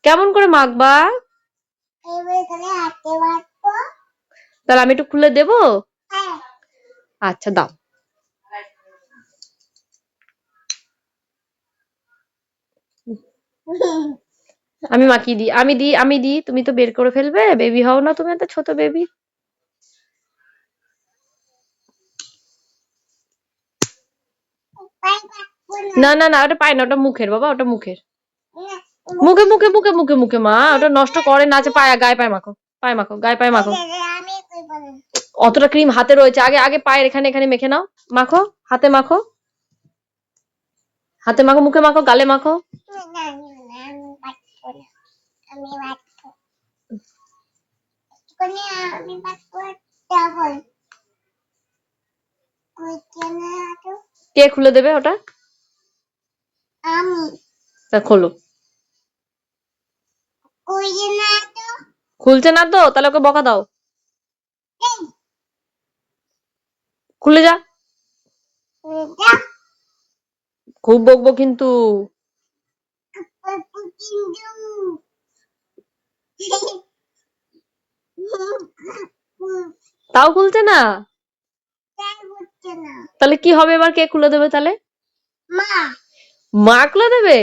কেমন করে মাখবা? তাহলে আমি একটু খুলে দেবো? আচ্ছা দাও। আমি মাখিয়ে দিই, আমি দিই, তুমি তো বের করে ফেলবে, বেবি হও না তুমি, একটা ছোট বেবি। না না না, ওটা পায় না, ওটা মুখের বাবা, ওটা মুখের। মুখে মুখে মুখে মুখে মুখে মা, ওটা নষ্ট করে না। আছে পায়ে, গায়ে পায়ে মাখো, পায়ে মাখো, গায়ে পায়ে মাখো। অতটা ক্রিম হাতে রয়েছে, আগে আগে পায়ের এখানে এখানে মেখে নাও। মাখো, হাতে মাখো, হাতে মাখো, মুখে মাখো, গালে মাখো। কে খুলে দেবে ওটা? তা খোলো। খুলছে না তো, তাহলে ওকে বকা দাও। খুলে যা। খুব বকবো কিন্তু। তাও খুলছে না? তাহলে কি হবে এবার? কে খুলে দেবে তাহলে? মা খুলে দেবে?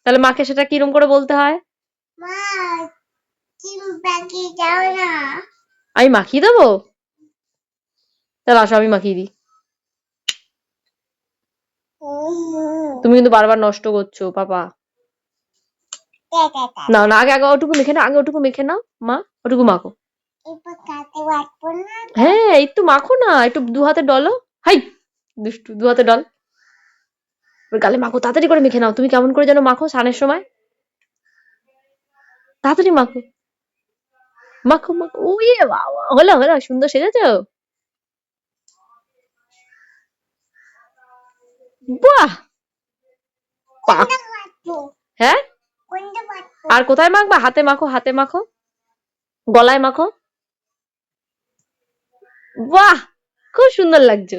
তাহলে মাকে সেটা কিরম করে বলতে হয়? আমি মাখিয়ে দেবো? তাহলে আসো, আমি মাখিয়ে দিই। তুমি কিন্তু বারবার নষ্ট করছো পাপা। না না, আগে আগে ওটুকু মেখে নাও, আগে ওটুকু মেখে নাও মা, ওটুকু মাখো। হ্যাঁ একটু মাখো না, একটু দু হাতে ডলো। হাই দুষ্টু, দু হাতে ডল। ওর গালে মাখো, তাড়াতাড়ি করে মেখে নাও। তুমি কেমন করে যেন মাখো স্নানের সময়, তাড়াতাড়ি মাখো, মাখো মাখো। উই বাবা, হলো হলো, সুন্দর সেজেছো। বাহ। হ্যাঁ, আর কোথায় মাখবা? হাতে মাখো, হাতে মাখো, গলায় মাখো। বাহ, খুব সুন্দর লাগছে।